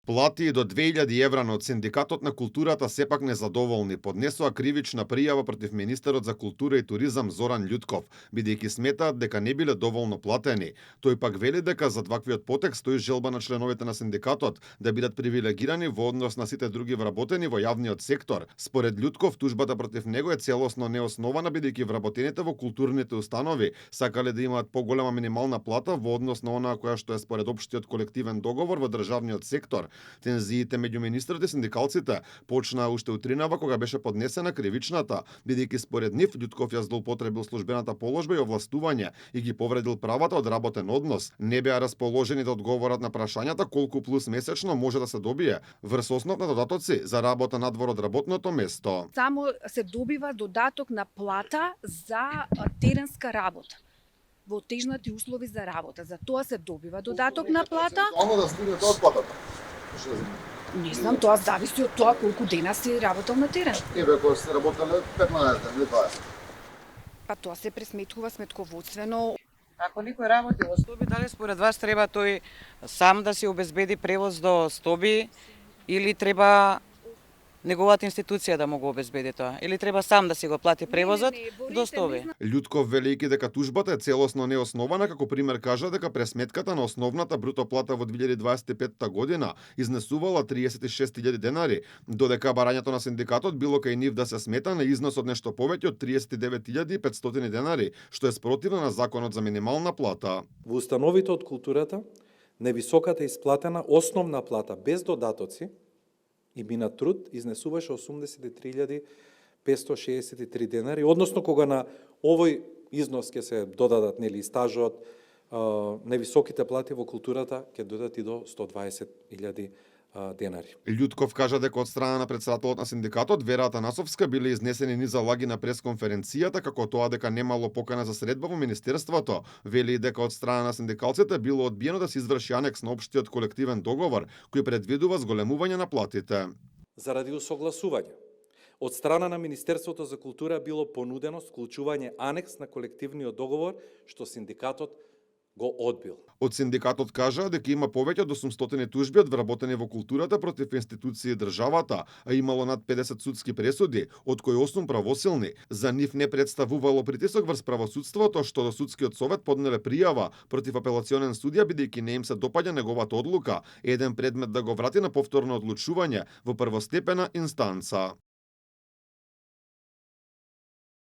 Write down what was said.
Плати до 2000 евра, но од Синдикатот на културата сепак незадоволни поднесоа кривична пријава против министерот за култура и туризам Зоран Љутков, бидејќи сметаат дека не биле доволно платени. Тој пак вели дека зад ваквиот потек стои желба на членовите на синдикатот да бидат привилегирани во однос на сите други вработени во јавниот сектор. Според Љутков, тужбата против него е целосно неоснована, бидејќи вработените во културните установи сакале да имаат поголема минимална плата во однос на онаа која што е според општиот колективен договор во државниот сектор. Тензиите меѓу министрот и синдикалците почнаа уште утринава кога беше поднесена кривичната, бидејќи според нив Љутков ја злоупотребил службената положба и овластување и ги повредил правата од работен однос. Не беа расположени да одговорат на прашањата колку плюс месечно може да се добие врз основ на додатоци за работа надвор од работното место. Само се добива додаток на плата за теренска работа во тежнати услови за работа. За тоа се добива додаток на плата. Само да стигне тоа платата. Не знам, тоа зависи од тоа колку дена си работел на терен. Еве, кога сте работеле 15 дена, 20. Па тоа се пресметкува сметководствено. Ако некој работи во стоби, дали според вас треба тој сам да си обезбеди превоз до стоби или треба неговата институција да му го обезбеди тоа? Или треба сам да си го плати превозот до стоби? Љутков велејќи дека тужбата е целосно неоснована, како пример кажа дека пресметката на основната бруто плата во 2025 година изнесувала 36.000 денари, додека барањето на синдикатот било кај нив да се смета на износ од нешто повеќе од 39.500 денари, што е спротивно на законот за минимална плата. Во установите од културата, највисоката исплатена основна плата без додатоци и мина труд изнесуваше 83.563 денари, односно кога на овој износ ќе се додадат нели стажот, највисоките плати во културата ќе додадат и до 120.000 денари. Љутков кажа дека од страна на претседателот на синдикатот Вера Атанасовска биле изнесени низа лаги на пресконференцијата, како тоа дека немало покана за средба во министерството. Вели дека од страна на синдикалците било одбиено да се изврши анекс на општиот колективен договор, кој предвидува зголемување на платите. Заради усогласување, од страна на Министерството за култура било понудено склучување анекс на колективниот договор, што синдикатот го одбил. Од синдикатот кажа дека има повеќе од 800 тужби од вработени во културата против институции и државата, а имало над 50 судски пресуди, од кои 8 правосилни. За нив не представувало притисок врз правосудството, што до судскиот совет поднеле пријава против апелационен судија бидејќи не им се допаѓа неговата одлука, еден предмет да го врати на повторно одлучување во првостепена инстанца.